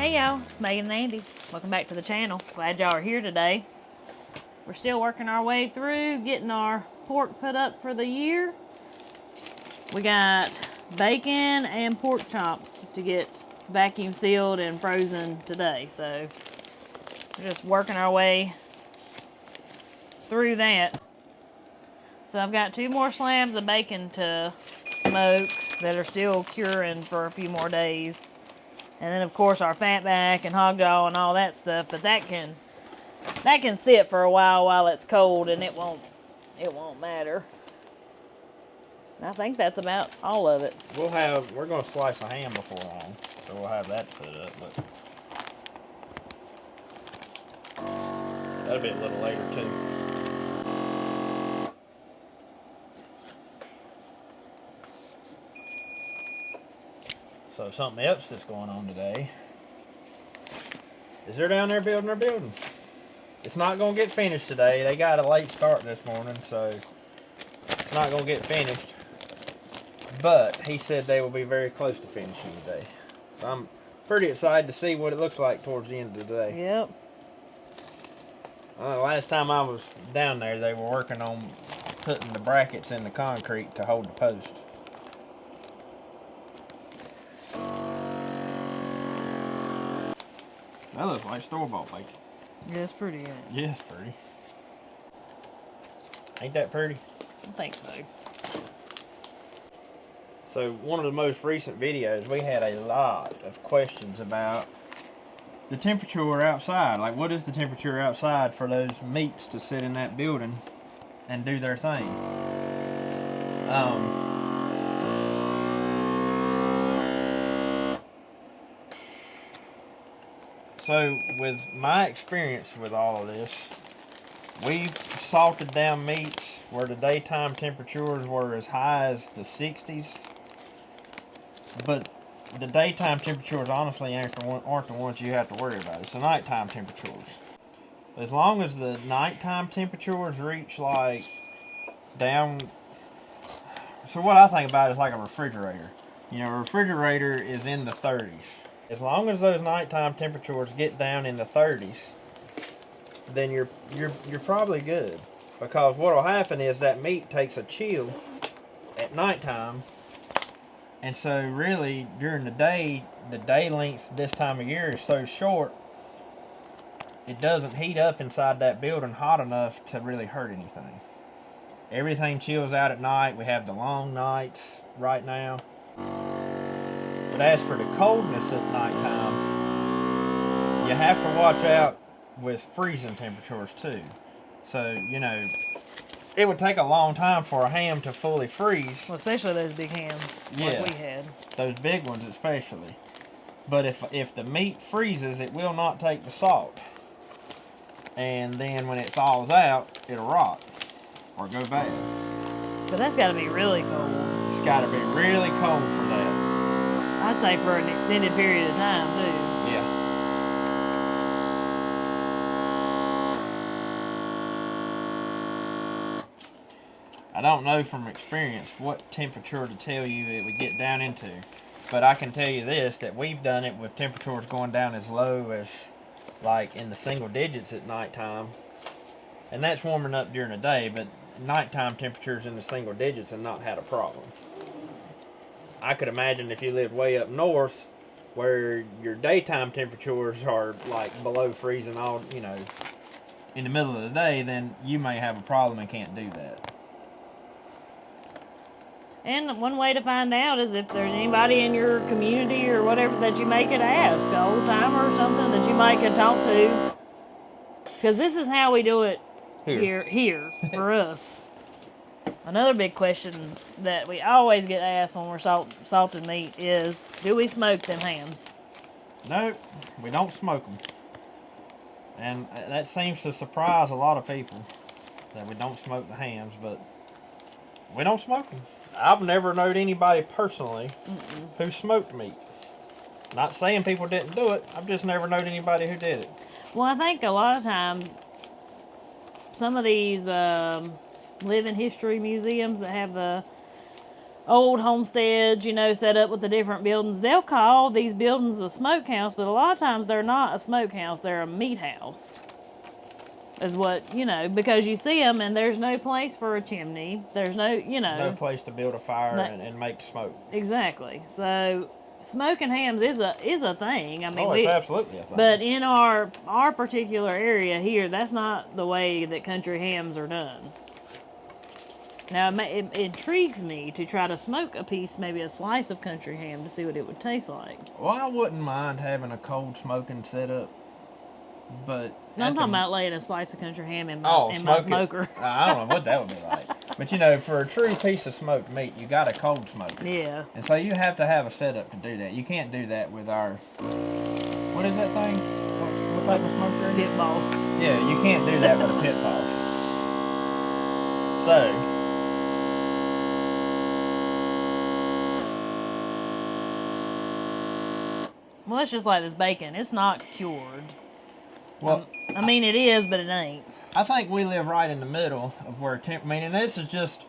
Hey y'all, it's Meagan and Andy. Welcome back to the channel. Glad y'all are here today. We're still working our way through getting our pork put up for the year. We got bacon and pork chops to get vacuum sealed and frozen today. So we're just working our way through that. So I've got 2 more slabs of bacon to smoke that are still curing for a few more days. And then of course our fatback and hog jaw and all that stuff, but that can sit for a while it's cold and it won't matter. And I think that's about all of it. We're gonna slice a ham before long, so we'll have that put up, but that'll be a little later too. So something else that's going on today is they're down there building their building. It's not going to get finished today. They got a late start this morning, so it's not going to get finished. But he said they will be very close to finishing today. So I'm pretty excited to see what it looks like towards the end of the day. Yep. Last time I was down there, they were working on putting the brackets in the concrete to hold the post. That looks like store-bought bacon. Yeah, it's pretty, isn't it? Yeah, it's pretty. Ain't that pretty? I think so. So, one of the most recent videos, we had a lot of questions about the temperature outside. Like, what is the temperature outside for those meats to sit in that building and do their thing? So, with my experience with all of this, we've salted down meats where the daytime temperatures were as high as the 60s. But the daytime temperatures honestly aren't the ones you have to worry about. It's the nighttime temperatures. As long as the nighttime temperatures reach like down... So what I think about it is like a refrigerator. You know, a refrigerator is in the 30s. As long as those nighttime temperatures get down in the 30s, then you're probably good. Because what will happen is that meat takes a chill at nighttime, and so really during the day length this time of year is so short, it doesn't heat up inside that building hot enough to really hurt anything. Everything chills out at night. We have the long nights right now. But as for the coldness at nighttime, you have to watch out with freezing temperatures too. So, you know, it would take a long time for a ham to fully freeze. Well, especially those big hams like we had. Those big ones especially. But if the meat freezes, it will not take the salt. And then when it thaws out, it'll rot or go bad. But that's got to be really cold. It's got to be really cold for that. I'd say for an extended period of time, too. Yeah. I don't know from experience what temperature to tell you it would get down into. But I can tell you this, that we've done it with temperatures going down as low as like in the single digits at nighttime. And that's warming up during the day, but nighttime temperatures in the single digits and not had a problem. I could imagine if you lived way up north where your daytime temperatures are like below freezing all, you know, in the middle of the day, then you may have a problem and can't do that. And one way to find out is if there's anybody in your community or whatever that you may could ask, an old timer or something that you might could talk to. Because this is how we do it here for us. Another big question that we always get asked when we're salting meat is, do we smoke them hams? No, we don't smoke them. And that seems to surprise a lot of people that we don't smoke the hams, but we don't smoke them. I've never known anybody personally who smoked meat. Not saying people didn't do it, I've just never known anybody who did it. Well, I think a lot of times some of these living history museums that have the old homesteads, you know, set up with the different buildings, they'll call these buildings a smokehouse, but a lot of times they're not a smokehouse, they're a meat house. Is what, you know, because you see them and there's no place for a chimney. There's no, you know. No place to build a fire and make smoke. Exactly. So smoking hams is a thing. I mean, it's absolutely a thing. But in our particular area here, that's not the way that country hams are done. Now, it intrigues me to try to smoke a piece, maybe a slice of country ham, to see what it would taste like. Well, I wouldn't mind having a cold smoking setup, but... No, I'm talking about laying a slice of country ham in my smoker. I don't know what that would be like. But, you know, for a true piece of smoked meat, you got a cold smoker. Yeah. And so you have to have a setup to do that. You can't do that with our... What is that thing? What type of smoker? Pit boss. Yeah, you can't do that with a pit boss. So... Well, it's just like this bacon. It's not cured. Well, I mean, it is, but it ain't. I think we live right in the middle of where and this is just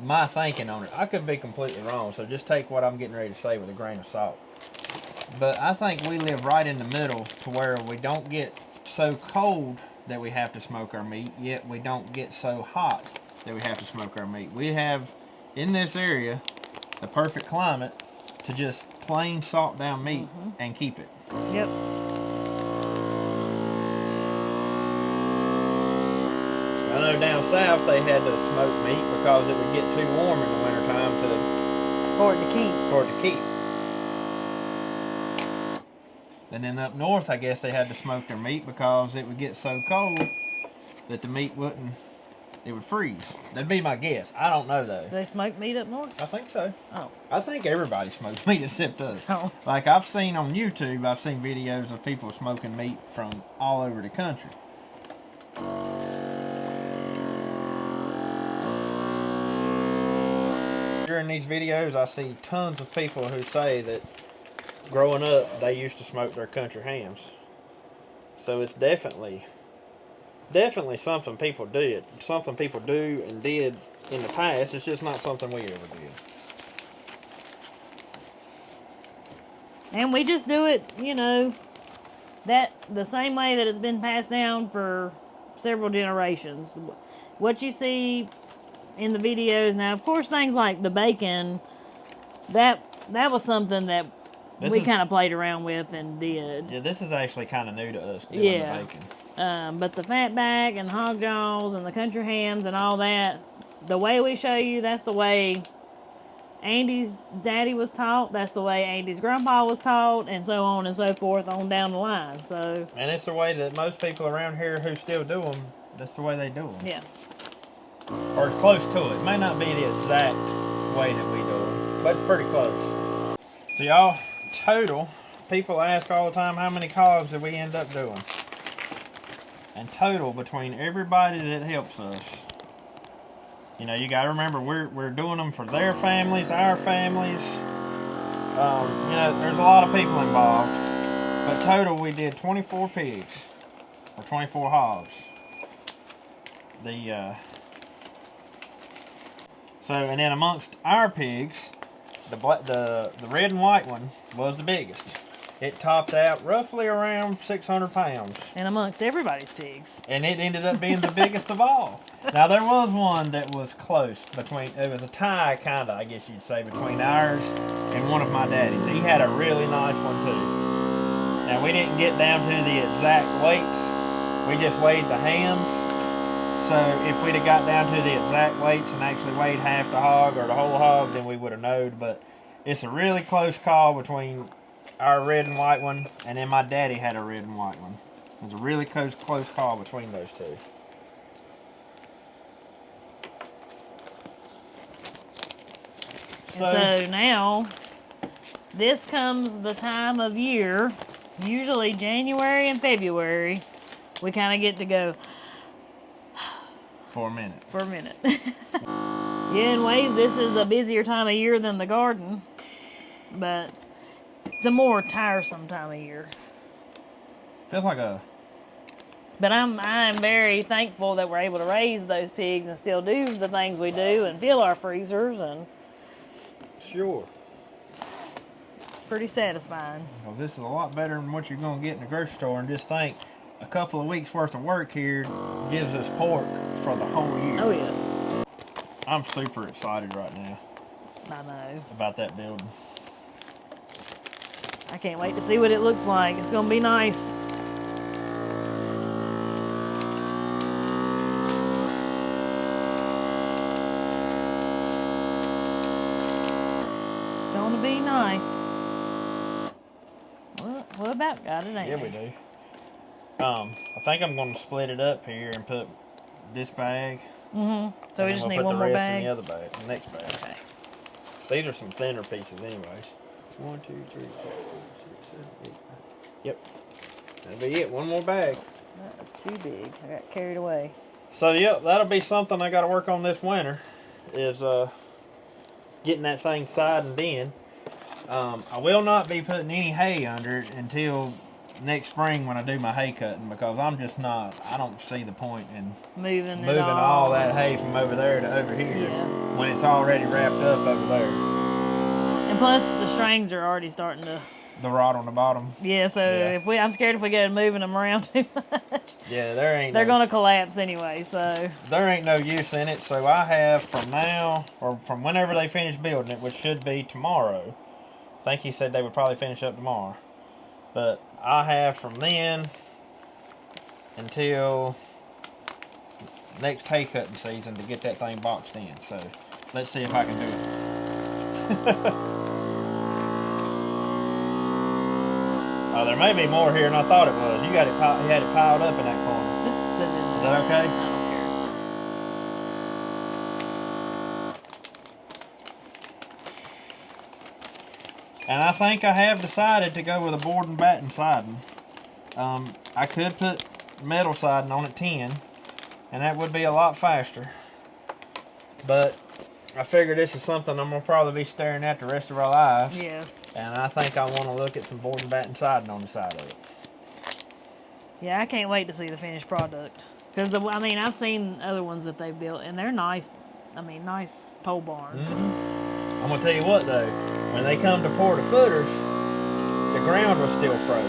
my thinking on it. I could be completely wrong, so just take what I'm getting ready to say with a grain of salt. But I think we live right in the middle to where we don't get so cold that we have to smoke our meat, yet we don't get so hot that we have to smoke our meat. We have, in this area, the perfect climate to just plain salt down meat and keep it. Yep. I know down south they had to smoke meat because it would get too warm in the wintertime for it to keep. And then up north, I guess they had to smoke their meat because it would get so cold that the meat it would freeze. That'd be my guess. I don't know though. Do they smoke meat up north? I think so. Oh. I think everybody smokes meat except us. Oh. Like I've seen on YouTube, I've seen videos of people smoking meat from all over the country. During these videos, I see tons of people who say that growing up, they used to smoke their country hams. So it's definitely something people did. Something people do and did in the past. It's just not something we ever did. And we just do it, you know, the same way that it's been passed down for several generations. What you see in the videos now, of course, things like the bacon, that was something that we kind of played around with and did. Yeah, this is actually kind of new to us doing the bacon. But the fatback and hog jaws and the country hams and all that, the way we show you, that's the way Andy's daddy was taught, that's the way Andy's grandpa was taught, and so on and so forth on down the line. So. And it's the way that most people around here who still do them, that's the way they do them. Yeah. Or it's close to it. It may not be the exact way that we do them, but it's pretty close. So y'all, total, people ask all the time how many cogs did we end up doing. And total, between everybody that helps us, you know, you got to remember we're doing them for their families, our families. You know, there's a lot of people involved. But total, we did 24 pigs, or 24 hogs. And then amongst our pigs, the red and white one was the biggest. It topped out roughly around 600 pounds. And amongst everybody's pigs. And it ended up being the biggest of all. Now, there was one that was close it was a tie, kind of, I guess you'd say, between ours and one of my daddy's. He had a really nice one, too. Now, we didn't get down to the exact weights. We just weighed the hams. So, if we'd have got down to the exact weights and actually weighed half the hog or the whole hog, then we would have known. But it's a really close call between our red and white one, and then my daddy had a red and white one. It was a really close call between those two. So now, this comes the time of year, usually January and February, we kind of get to go for a minute. For a minute. Yeah, in ways, this is a busier time of year than the garden, but it's a more tiresome time of year. Feels like a... But I'm very thankful that we're able to raise those pigs and still do the things we do and fill our freezers and Sure. Pretty satisfying. Well, this is a lot better than what you're going to get in the grocery store. And just think, a couple of weeks worth of work here gives us pork for the whole year. Oh, yeah. I'm super excited right now. I know. About that building. I can't wait to see what it looks like. It's going to be nice. It's going to be nice. What about got it, ain't Yeah, we? we do. I think I'm going to split it up here and put this bag. Mm-hmm. So we just need one more put the rest bag? in the other bag, the next bag. Okay. These are some thinner pieces anyways. 1, 2, 3, 4, 5, 6, 7, 8, 9. Yep. That'll be it. One more bag. That was too big. I got carried away. So, yep, that'll be something I got to work on this winter, is getting that thing sidened in. I will not be putting any hay under it until next spring when I do my hay cutting, because I'm just not, I don't see the point in moving all that hay from over there to over here when it's already wrapped up over there. And plus, the strings are already starting to... The rod on the bottom. Yeah, so if I'm scared if we get moving them around too much. Yeah, they're going to collapse anyway, so. There ain't no use in it, so I have from now, or from whenever they finish building it, which should be tomorrow. I think he said they would probably finish up tomorrow. But I have from then until next hay cutting season to get that thing boxed in. So let's see if I can do it. Oh, there may be more here than I thought it was. You got it. You had it piled up in that corner. Just put it in there. Is that okay? I don't care. And I think I have decided to go with a board and batten siding. I could put metal siding on at 10, and that would be a lot faster. But I figure this is something I'm going to probably be staring at the rest of our lives. Yeah. And I think I want to look at some board and batten siding on the side of it. Yeah, I can't wait to see the finished product. Because, I mean, I've seen other ones that they've built, and they're nice, nice pole barns. I'm going to tell you what, though. When they come to pour the footers, the ground was still froze.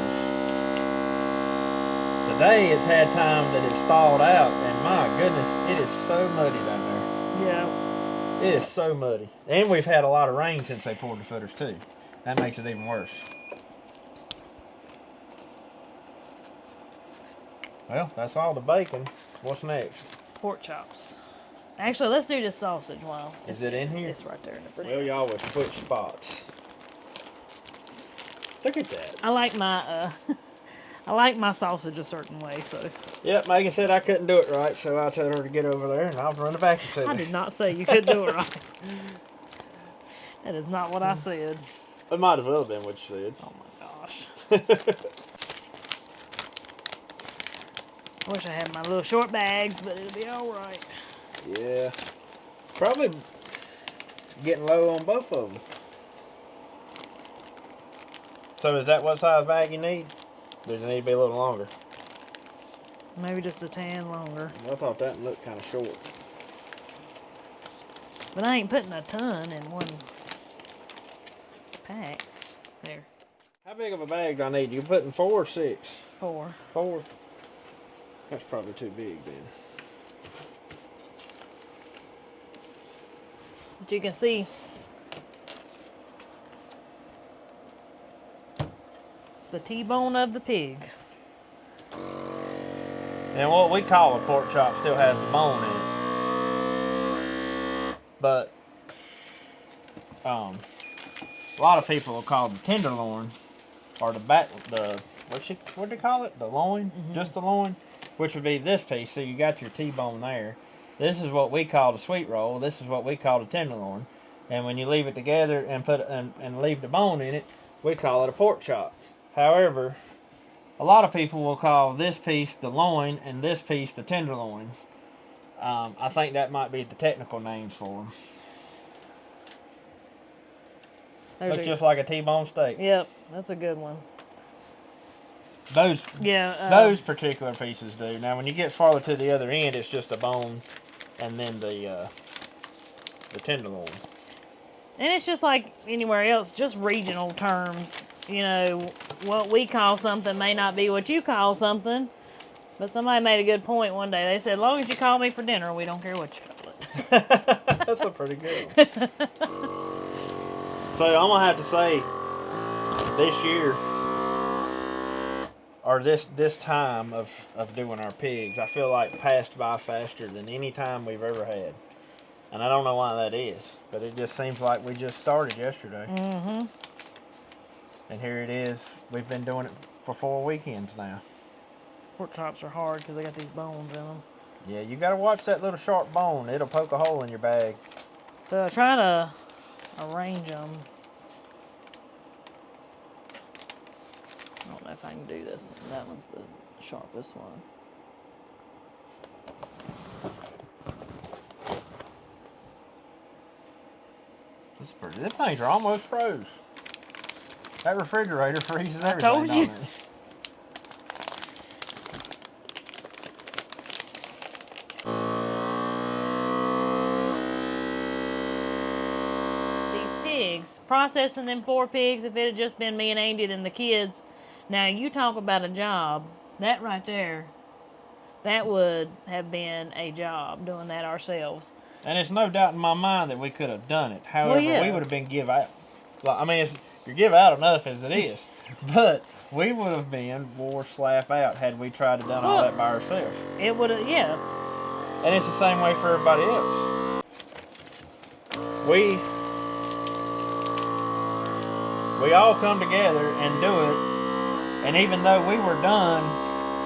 Today, it's had time that it's thawed out, and my goodness, it is so muddy down there. Yeah. It is so muddy. And we've had a lot of rain since they poured the footers, too. That makes it even worse. Well, that's all the bacon. What's next? Pork chops. Actually, let's do this sausage while. Is it in here? It's right there in the fridge. Well, y'all would switch spots. Look at that. I like my I like my sausage a certain way, so. Yep, Megan said I couldn't do it right, so I told her to get over there and I'll run the vacuum sealer. I did not say you could do it right. That is not what I said. It might have well been what you said. Oh my gosh. I wish I had my little short bags, but it'll be all right. Yeah. Probably getting low on both of them. So is that what size bag you need? Does it need to be a little longer? Maybe just a tan longer. I thought that looked kind of short. But I ain't putting a ton in one pack. There. How big of a bag do I need? You putting 4 or 6? 4. 4? That's probably too big then. But you can see the T-bone of the pig. And what we call a pork chop still has the bone in it. But a lot of people will call the tenderloin or what do they call it? The loin? Mm-hmm. Just the loin, which would be this piece. So you got your T-bone there. This is what we call the sweet roll. This is what we call the tenderloin. And when you leave it together and and leave the bone in it, we call it a pork chop. However, a lot of people will call this piece the loin and this piece the tenderloin. I think that might be the technical names for them. Looks just like a T-bone steak. Yep, that's a good one. Those particular pieces do. Now, when you get farther to the other end, it's just a bone and then the tenderloin. And it's just like anywhere else, just regional terms. You know, what we call something may not be what you call something. But somebody made a good point one day. They said, as long as you call me for dinner, we don't care what you call it. That's a pretty good one. So I'm going to have to say, this year, or this time of doing our pigs, I feel like passed by faster than any time we've ever had. And I don't know why that is, but it just seems like we just started yesterday. Mm-hmm. And here it is. We've been doing it for 4 weekends now. Pork chops are hard because they got these bones in them. Yeah, you got to watch that little sharp bone. It'll poke a hole in your bag. So I try to arrange them. I don't know if I can do this one. That one's the sharpest one. It's pretty. Them things are almost froze. That refrigerator freezes everything. I told you. Don't it? Processing them 4 pigs, if it had just been me and Andy and the kids. Now, you talk about a job. That right there, that would have been a job, doing that ourselves. And it's no doubt in my mind that we could have done it. However, we would have been give out. I mean, you're give out enough as it is. But we would have been wore slap out had we tried to done all that by ourselves. It would have, yeah. And it's the same way for everybody else. We all come together and do it, and even though we were done,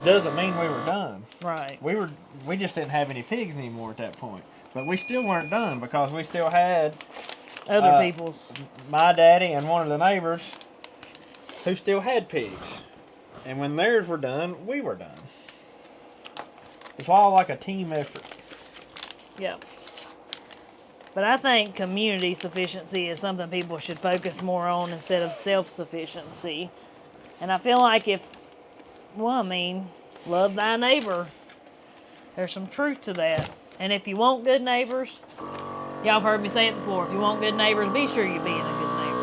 doesn't mean we were done. Right. We just didn't have any pigs anymore at that point. But we still weren't done because we still had other people's. My daddy and one of the neighbors who still had pigs. And when theirs were done, we were done. It's all like a team effort. Yep. But I think community sufficiency is something people should focus more on instead of self-sufficiency. And I feel like love thy neighbor. There's some truth to that. And if you want good neighbors, y'all have heard me say it before, if you want good neighbors, be sure you're being a good neighbor.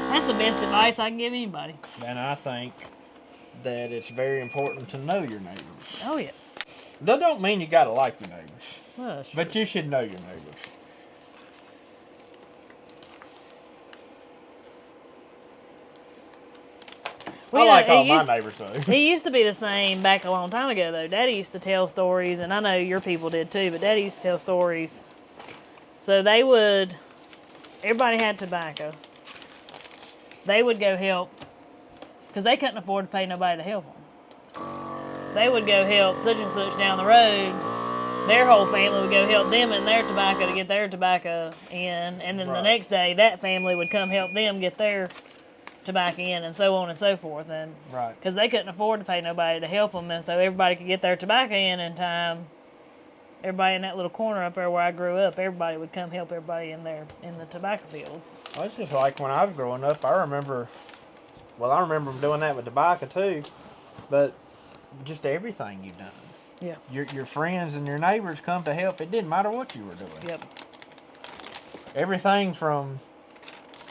That's the best advice I can give anybody. And I think that it's very important to know your neighbors. Oh, yeah. That don't mean you gotta like your neighbors. Well, sure. But you should know your neighbors. I like all my neighbors, though. It used to be the same back a long time ago, though. Daddy used to tell stories, and I know your people did too, but Daddy used to tell stories. So everybody had tobacco. They would go help, because they couldn't afford to pay nobody to help them. They would go help such and such down the road. Their whole family would go help them in their tobacco to get their tobacco in, and then the next day that family would come help them get their tobacco in, and so on and so forth. And because they couldn't afford to pay nobody to help them, and so everybody could get their tobacco in time. Everybody in that little corner up there where I grew up, everybody would come help everybody in the tobacco fields. Well, it's just like when I was growing up. I remember them doing that with tobacco too, but just everything you've done. Yeah. Your friends and your neighbors come to help. It didn't matter what you were doing. Yep. Everything from,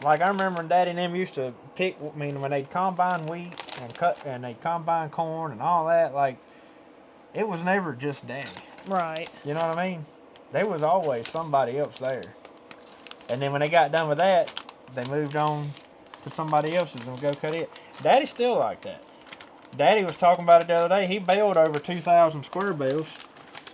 like, I remember when Daddy and them used to pick, when they'd combine wheat and they'd combine corn and all that, like, it was never just Daddy. Right. You know what I mean? There was always somebody else there. And then when they got done with that, they moved on to somebody else's and would go cut it. Daddy's still like that. Daddy was talking about it the other day. He baled over 2,000 square bales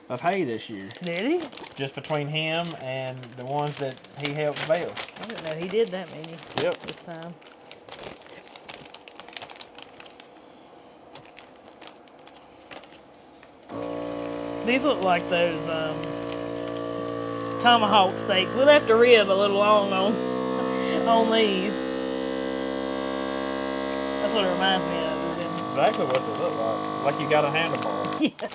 of hay this year. Did he? Just between him and the ones that he helped bale. I didn't know he did that many. Yep. This time. These look like those tomahawk steaks. We left the rib a little long on these. That's what it reminds me of. Exactly what they look like. Like you got a handlebar. Yeah.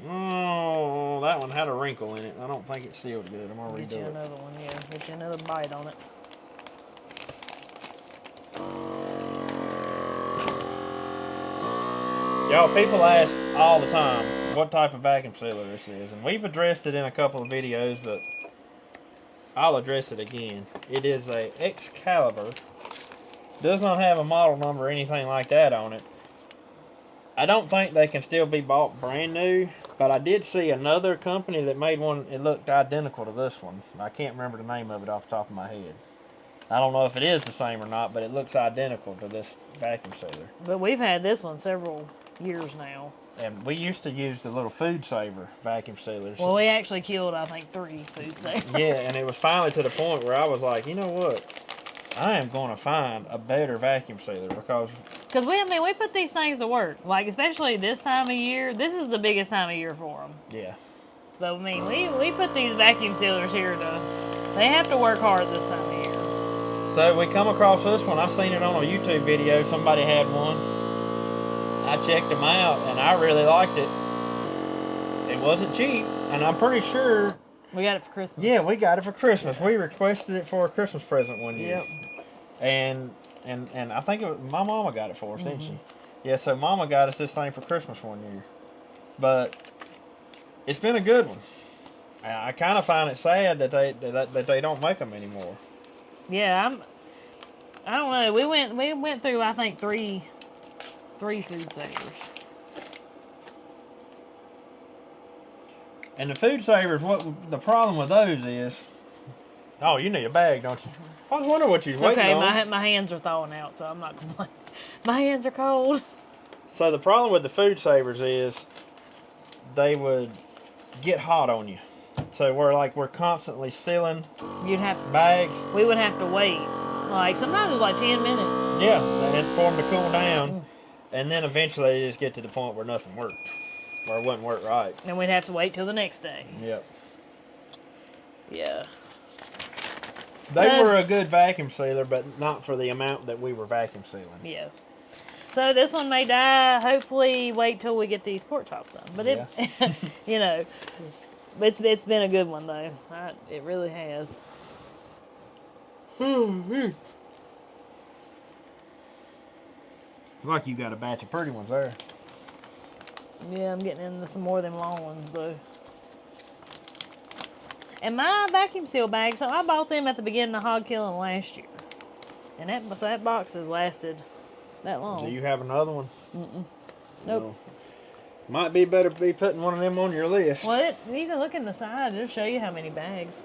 Oh, that one had a wrinkle in it. I don't think it sealed good. I'm gonna redo it. Get you another one, yeah. Get you another bite on it. Y'all, people ask all the time, what type of vacuum sealer this is. And we've addressed it in a couple of videos, but I'll address it again. It is a Excalibur. Does not have a model number or anything like that on it. I don't think they can still be bought brand new, but I did see another company that made one. It looked identical to this one. I can't remember the name of it off the top of my head. I don't know if it is the same or not, but it looks identical to this vacuum sealer. But we've had this one several years now. And we used to use the little food saver vacuum sealers. Well, we actually killed, I think, 3 food savers. Yeah, and it was finally to the point where I was like, you know what? I am going to find a better vacuum sealer because we put these things to work. Like, especially this time of year. This is the biggest time of year for them. yeah. But, I mean, we put these vacuum sealers here they have to work hard this time of year. So we come across this one. I seen it on a YouTube video. Somebody had one. I checked them out, and I really liked it. It wasn't cheap, and I'm pretty sure... We got it for Christmas. Yeah, we got it for Christmas. We requested it for a Christmas present one year. Yep. And I think my mama got it for us, didn't she? Mm-hmm. Yeah, so mama got us this thing for Christmas one year. But it's been a good one. I kind of find it sad that they don't make them anymore. Yeah, I don't know. We went through, I think, three food savers. And the food savers, what the problem with those is, oh, you need a bag, don't you? I was wondering what you was waiting on. Okay, my hands are thawing out, so I'm not complaining. My hands are cold. So the problem with the food savers is they would get hot on you. So we're constantly sealing You'd have bags. We would have to wait. Like, sometimes it was like 10 minutes. Yeah, and for them to cool down. And then eventually they just get to the point where nothing worked. Or it wouldn't work right. And we'd have to wait till the next day. Yep. Yeah. They were a good vacuum sealer, but not for the amount that we were vacuum sealing. Yeah. So this one may die. Hopefully wait till we get these pork chops done. But it, you know, it's been a good one though. It really has. Like you got a batch of pretty ones there. Yeah, I'm getting into some more of them long ones though. And my vacuum seal bags, so I bought them at the beginning of hog killing last year. And that box has lasted that long. Do you have another one? Mm-mm. Nope. No. Might be better to be putting one of them on your list. Well, you can look in the side. It'll show you how many bags.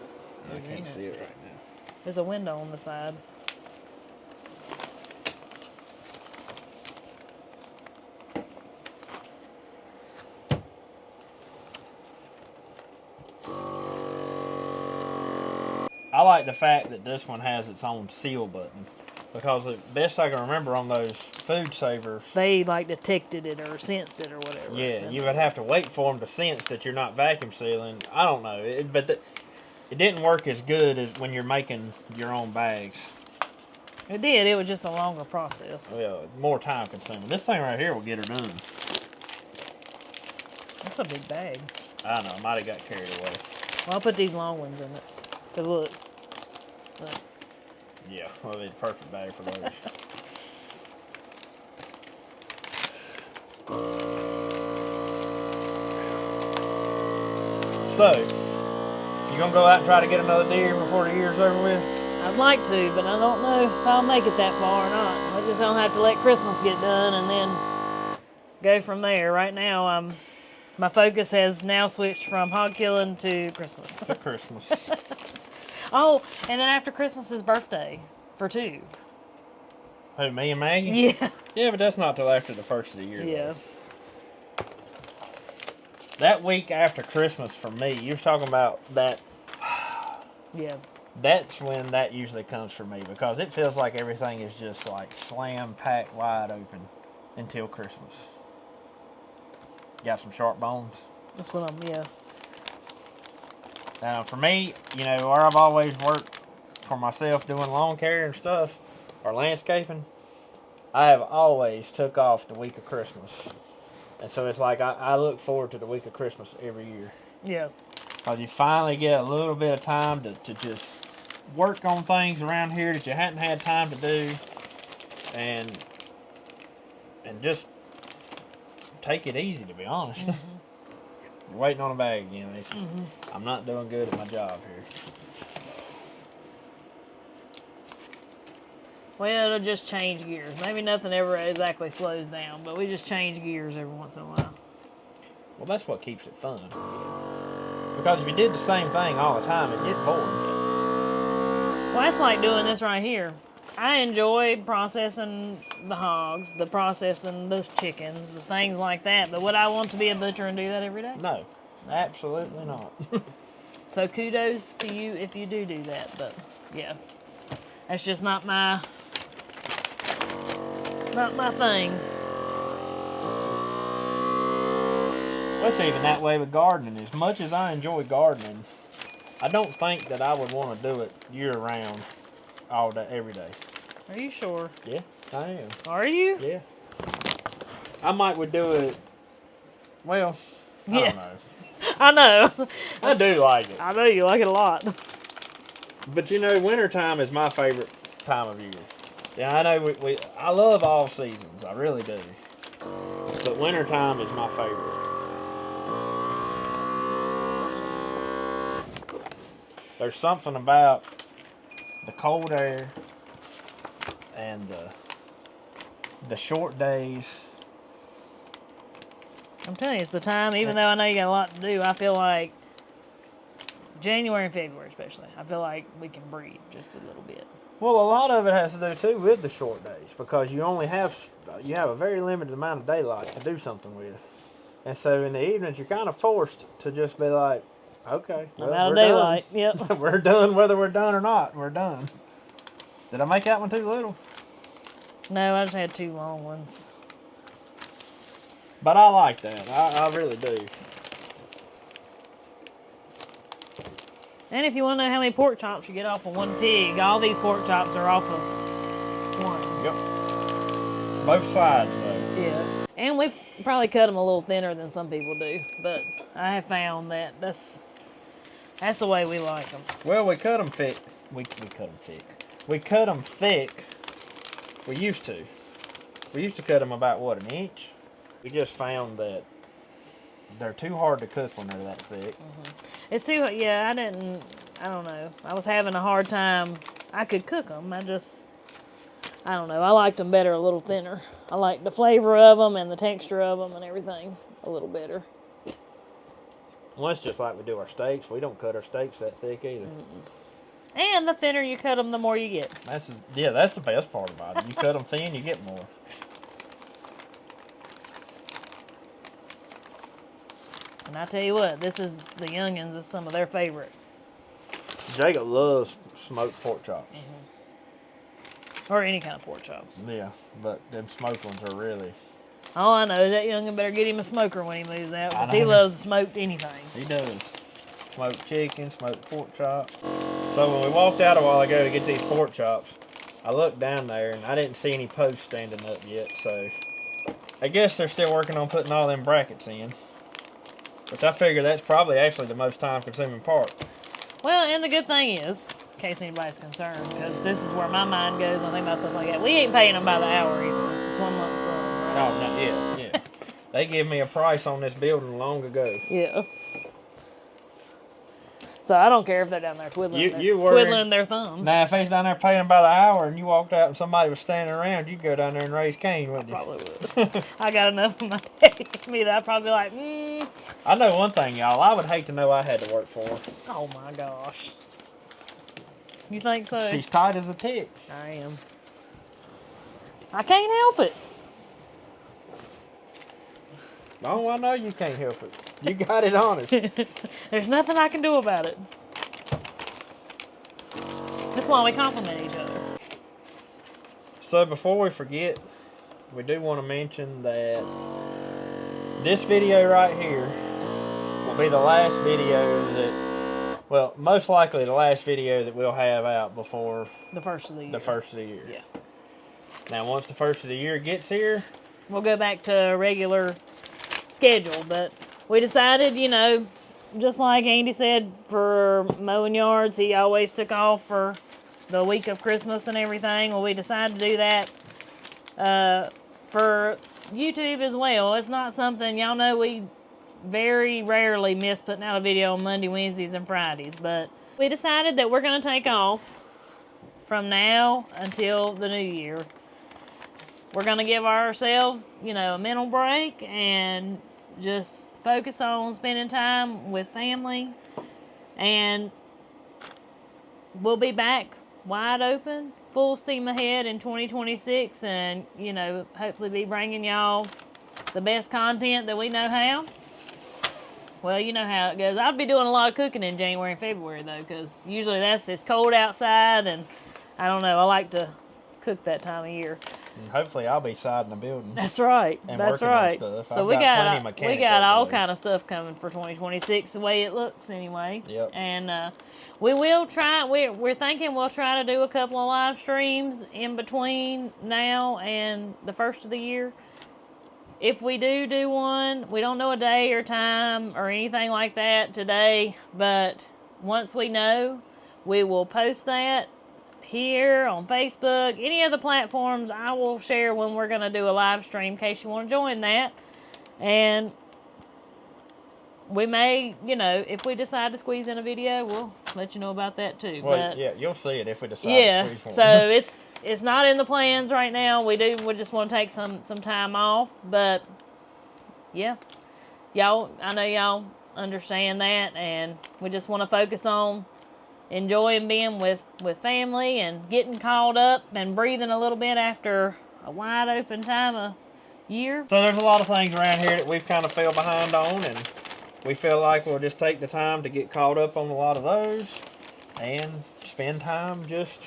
I can't see it right now. There's a window on the side. I like the fact that this one has its own seal button. Because the best I can remember on those food savers... They like detected it or sensed it or whatever. Yeah, you would have to wait for them to sense that you're not vacuum sealing. I don't know. It didn't work as good as when you're making your own bags. It did. It was just a longer process. Well, more time consuming. This thing right here will get her done. That's a big bag. I know. I might have got carried away. Well, I'll put these long ones in it. Because look. Yeah, well, it's a perfect bag for those. So, you gonna go out and try to get another deer before the year's over with? I'd like to, but I don't know if I'll make it that far or not. I just don't have to let Christmas get done and then go from there. Right now, my focus has now switched from hog killing to Christmas. To Christmas. Oh, and then after Christmas is birthday for 2. Who, me and Maggie? Yeah. Yeah, but that's not till after the first of the year. Yeah. Though. That week after Christmas for me, you're talking about that. Yeah. That's when that usually comes for me because it feels like everything is just like slam packed wide open until Christmas. Got some sharp bones. That's what yeah. For me, you know, where I've always worked for myself doing lawn care and stuff, or landscaping, I have always took off the week of Christmas. And so it's like I look forward to the week of Christmas every year. Yeah. Because you finally get a little bit of time to just work on things around here that you hadn't had time to do. And just take it easy, to be honest. Mm-hmm. You're waiting on a bag again, ain't you? I'm not doing good at my job here. Well, it'll just change gears. Maybe nothing ever exactly slows down, but we just change gears every once in a while. Well, that's what keeps it fun. Because if you did the same thing all the time, it'd get boring. Well, that's like doing this right here. I enjoy processing the hogs, the processing those chickens, the things like that. But would I want to be a butcher and do that every day? No, absolutely not. So kudos to you if you do that. But yeah, that's just not my thing. Well, it's even that way with gardening. As much as I enjoy gardening, I don't think that I would want to do it year-round, all day, every day. Are you sure? Yeah, I am. Are you? Yeah. I would do it, well, I don't know. I know. I do like it. I know you like it a lot. But you know, wintertime is my favorite time of year. Yeah, I know I love all seasons. I really do. But wintertime is my favorite. There's something about the cold air and the short days. I'm telling you, it's the time, even though I know you got a lot to do, I feel like January and February especially, I feel like we can breathe just a little bit. Well, a lot of it has to do too with the short days because you have a very limited amount of daylight to do something with. And so in the evenings, you're kind of forced to just be like, okay, well, I'm out of daylight. Done. Yep. We're done whether we're done or not. We're done. Did I make that one too little? No, I just had 2 long ones. But I like that. I really do. And if you want to know how many pork chops you get off of one pig, all these pork chops are off of one. Yep. Both sides, though. Yeah. And we probably cut them a little thinner than some people do, but I have found that that's the way we like them. Well, we cut them thick. We cut them thick. We cut them thick. We used to. We used to cut them about, what, an inch? We just found that they're too hard to cook when they're that thick. It's too, yeah, I don't know. I was having a hard time. I could cook them. I don't know. I liked them better a little thinner. I like the flavor of them and the texture of them and everything a little better. Well, it's just like we do our steaks. We don't cut our steaks that thick either. And the thinner you cut them, the more you get. That's the best part about it. You cut them thin, you get more. And I tell you what, the youngins is some of their favorite. Jacob loves smoked pork chops. Or any kind of pork chops. Yeah, but them smoked ones are really... All I know is that youngin better get him a smoker when he moves out, because he loves smoked anything. He does. Smoked chicken, smoked pork chop. So when we walked out a while ago to get these pork chops, I looked down there and I didn't see any posts standing up yet, so I guess they're still working on putting all them brackets in. Which I figure that's probably actually the most time-consuming part. Well, and the good thing is, in case anybody's concerned, because this is where my mind goes when I think about stuff like that, we ain't paying them by the hour either. It's one lump sum. Right? Oh, no, yeah. They gave me a price on this building long ago. Yeah. So I don't care if they're down there twiddling their thumbs. Now, if he's down there paying by the hour and you walked out and somebody was standing around, you'd go down there and raise Cain, wouldn't you? Probably would. I got enough of my daddy to me that I'd probably be like, I know one thing, y'all. I would hate to know I had to work for her. Oh, my gosh. You think so? She's tight as a tick. I am. I can't help it. Oh, I know you can't help it. You got it honest. There's nothing I can do about it. That's why we compliment each other. So before we forget, we do want to mention that this video right here will be the last video that, well, most likely the last video that we'll have out before the first of the year. The first of the year. Yeah. Now, once the first of the year gets here, we'll go back to a regular schedule, but we decided, you know, just like Andy said, for mowing yards, he always took off for the week of Christmas and everything. Well, we decided to do that for YouTube as well. It's not something, y'all know, we very rarely miss putting out a video on Monday, Wednesdays, and Fridays. But we decided that we're going to take off from now until the new year. We're going to give ourselves, a mental break and just focus on spending time with family. And we'll be back wide open, full steam ahead in 2026, and, hopefully be bringing y'all the best content that we know how. Well, you know how it goes. I'll be doing a lot of cooking in January and February, though, because usually it's cold outside, and I don't know, I like to cook that time of year. And hopefully I'll be siding the building. That's right. And That's working right. on stuff. So we got all kind of stuff coming for 2026, the way it looks anyway. Yep. And we will try. We're thinking we'll try to do a couple of live streams in between now and the first of the year. If we do one, we don't know a day or time or anything like that today, but once we know, we will post that here on Facebook, any of the platforms. I will share when we're going to do a live stream in case you want to join that. And we may, if we decide to squeeze in a video, we'll let you know about that too. Well, but, yeah, you'll see it if we decide to squeeze one. So it's not in the plans right now. We just want to take some time off, but yeah, I know y'all understand that, and we just want to focus on enjoying being with family and getting caught up and breathing a little bit after a wide open time of year. So there's a lot of things around here that we've kind of fell behind on, and we feel like we'll just take the time to get caught up on a lot of those and spend time just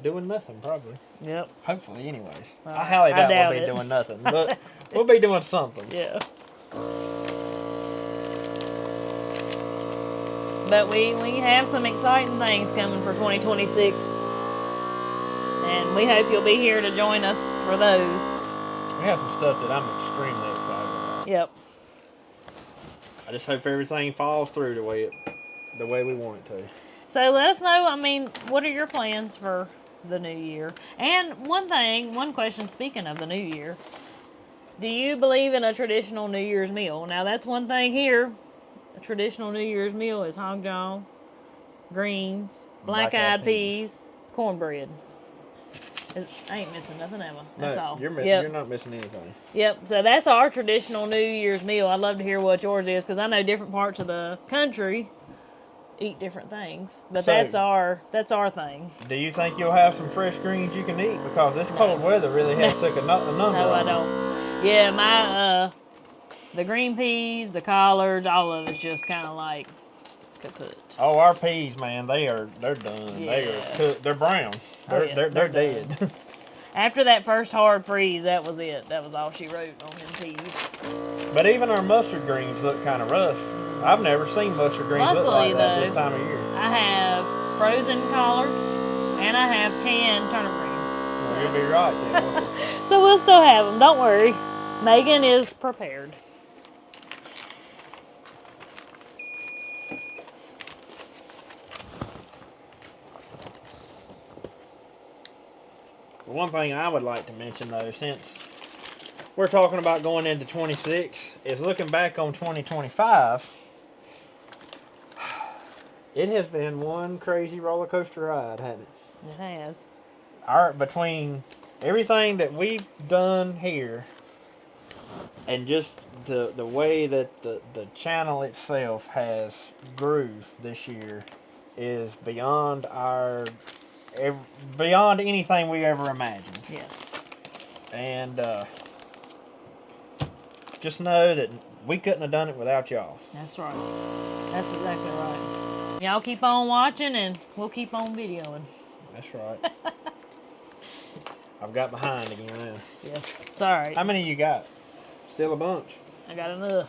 doing nothing, probably. Yep. Hopefully, anyways. I highly doubt we'll be doing nothing, but we'll be doing something. Yeah. But we have some exciting things coming for 2026. And we hope you'll be here to join us for those. We have some stuff that I'm extremely excited about. Yep. I just hope everything falls through the way we want it to. So let us know, what are your plans for the new year? And one question, speaking of the new year, do you believe in a traditional New Year's meal? Now that's one thing here. A traditional New Year's meal is hog jaw, greens, black-eyed peas, cornbread. I ain't missing nothing, am I? That's all. You're not missing anything. Yep. So that's our traditional New Year's meal. I'd love to hear what yours is, because I know different parts of the country eat different things. But So, that's our thing. Do you think you'll have some fresh greens you can eat? Because this cold weather really has took a number. No, I don't. Yeah, the green peas, the collards, all of it's just kind of like kaput. Oh, our peas, man, they're done. Yeah. They are cooked. They're brown. They're dead. After that first hard freeze, that was it. That was all she wrote on them peas. But even our mustard greens look kind of rough. I've never seen mustard greens look like that this time of year. I have frozen collards and I have canned turnip greens. Well, you'll be right then. won't you? So we'll still have them. Don't worry. Megan is prepared. One thing I would like to mention, though, since we're talking about going into 26, is looking back on 2025. It has been one crazy roller coaster ride, hasn't it? It has. Between everything that we've done here and just the way that the channel itself has grew this year is beyond beyond anything we ever imagined. Yes. And just know that we couldn't have done it without y'all. That's right. That's exactly right. Y'all keep on watching and we'll keep on videoing. That's right. I've got behind again now. Yeah. It's all right. How many you got? Still a bunch. I got enough.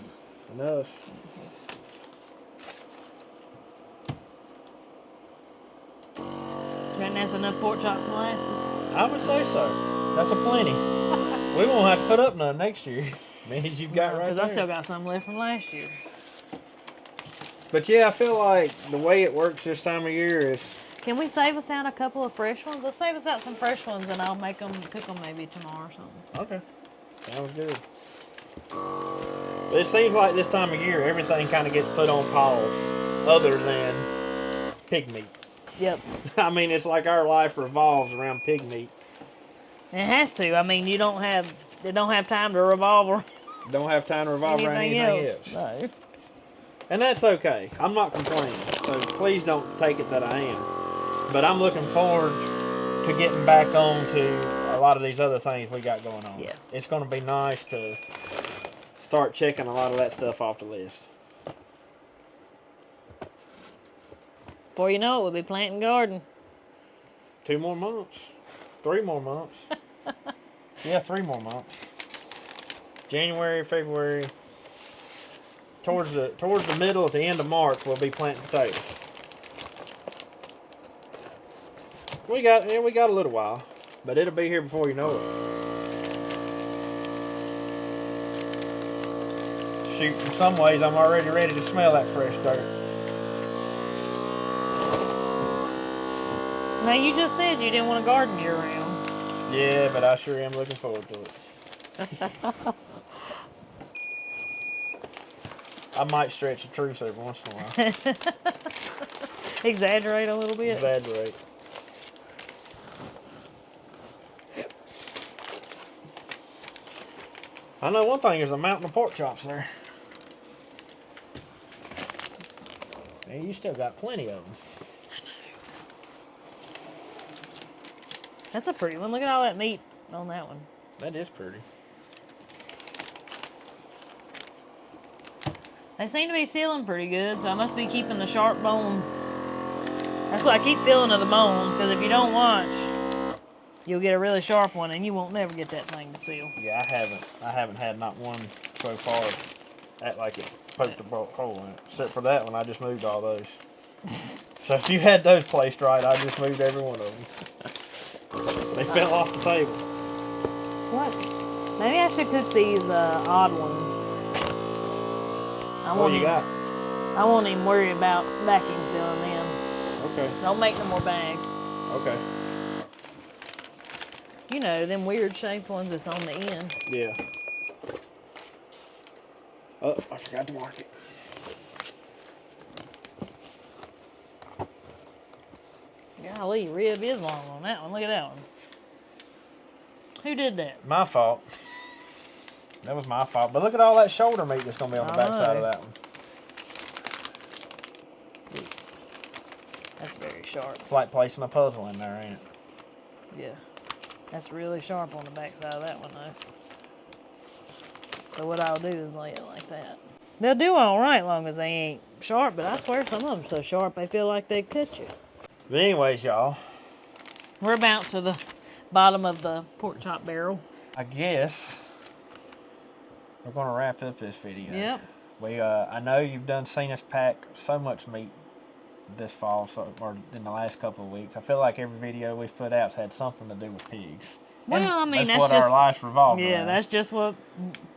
Enough. Reckon that's enough pork chops to last us? I would say so. That's a plenty. We won't have to put up none next year. Means you've got right there. Because I still got some left from last year. But yeah, I feel like the way it works this time of year is... Can we save us out a couple of fresh ones? Let's save us out some fresh ones and I'll make them, cook them maybe tomorrow or something. Okay. Sounds good. But it seems like this time of year, everything kind of gets put on pause, other than pig meat. Yep. I mean, it's like our life revolves around pig meat. It has to. I mean, it don't have time to revolve around Don't have time to revolve around anything else. No. And that's okay. I'm not complaining. So please don't take it that I am. But I'm looking forward to getting back on to a lot of these other things we got going on. Yeah. It's going to be nice to start checking a lot of that stuff off the list. Before you know it, we'll be planting garden. 2 more months. 3 more months. Yeah, 3 more months. January, February. Towards the middle at the end of March, we'll be planting potatoes. We got a little while, but it'll be here before you know it. Shoot, in some ways, I'm already ready to smell that fresh dirt. Now, you just said you didn't want to garden year round. Yeah, but I sure am looking forward to it. I might stretch the truth every once in a while. Exaggerate a little bit. Exaggerate. I know one thing, there's a mountain of pork chops there. Man, you still got plenty of them. That's a pretty one. Look at all that meat on that one. That is pretty. They seem to be sealing pretty good, so I must be keeping the sharp bones. That's why I keep feeling of the bones, because if you don't watch, you'll get a really sharp one, and you won't never get that thing to seal. Yeah, I haven't had not one so far act like it poked a hole in it. Except for that one, I just moved all those. So if you had those placed right, I just moved every one of them. They fell off the table. What? Maybe I should cook these odd ones. What you got? I won't even worry about vacuum sealing them. Okay. Don't make no more bags. Okay. You know, them weird shaped ones that's on the end. Yeah. Oh, I forgot to mark it. Golly, rib is long on that one. Look at that one. Who did that? My fault. That was my fault. But look at all that shoulder meat that's going to be on the back side of that one. That's very sharp. It's like placing a puzzle in there, ain't it? Yeah. That's really sharp on the back side of that one, though. So what I'll do is lay it like that. They'll do all right long as they ain't sharp, but I swear some of them so sharp they feel like they'd cut you. But anyways, y'all. We're about to the bottom of the pork chop barrel. I guess we're going to wrap up this video. Yep. I know you've seen us pack so much meat this fall, or in the last couple of weeks. I feel like every video we've put out's had something to do with pigs. Well, I mean, that's what our lives revolve around. Yeah, that's just what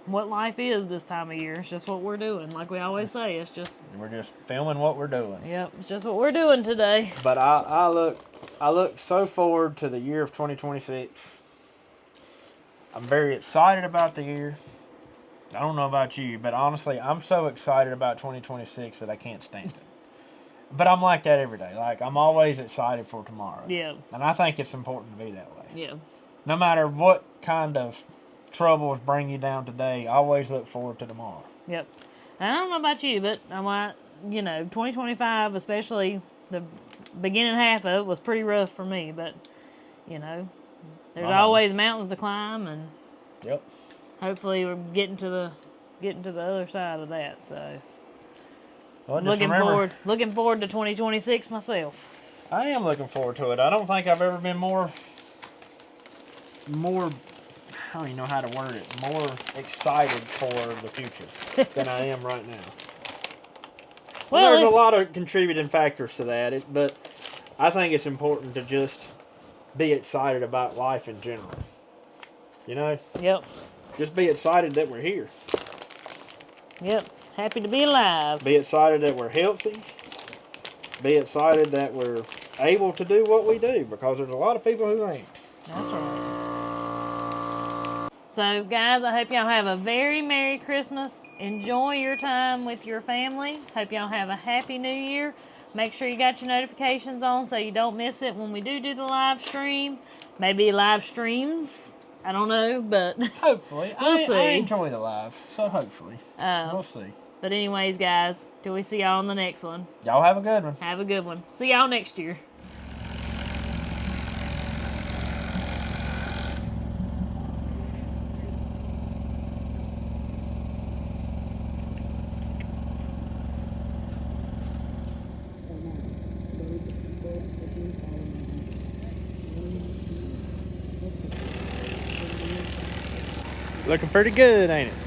life is this time of year. It's just what we're doing. Like we always say, it's just... We're just filming what we're doing. Yep, it's just what we're doing today. But I look so forward to the year of 2026. I'm very excited about the year. I don't know about you, but honestly, I'm so excited about 2026 that I can't stand it. But I'm like that every day. Like, I'm always excited for tomorrow. Yeah. And I think it's important to be that way. Yeah. No matter what kind of troubles bring you down today, always look forward to tomorrow. Yep. And I don't know about you, but 2025, especially the beginning half of it, was pretty rough for me. But, there's always mountains to climb, and yep. Hopefully we're getting to the other side of that. So, well, looking forward to 2026 myself. I am looking forward to it. I don't think I've ever been more, I don't even know how to word it, more excited for the future than I am right now. Well, there's a lot of contributing factors to that, but I think it's important to just be excited about life in general. Yep. Just be excited that we're here. Yep. Happy to be alive. Be excited that we're healthy. Be excited that we're able to do what we do, because there's a lot of people who ain't. That's right. So, guys, I hope y'all have a very Merry Christmas. Enjoy your time with your family. Hope y'all have a Happy New Year. Make sure you got your notifications on so you don't miss it when we do the live stream. Maybe live streams. I don't know, but Hopefully. we'll see. I enjoy the live, so hopefully. We'll see. But anyways, guys, till we see y'all on the next one. Y'all have a good one. Have a good one. See y'all next year. Looking pretty good, ain't it?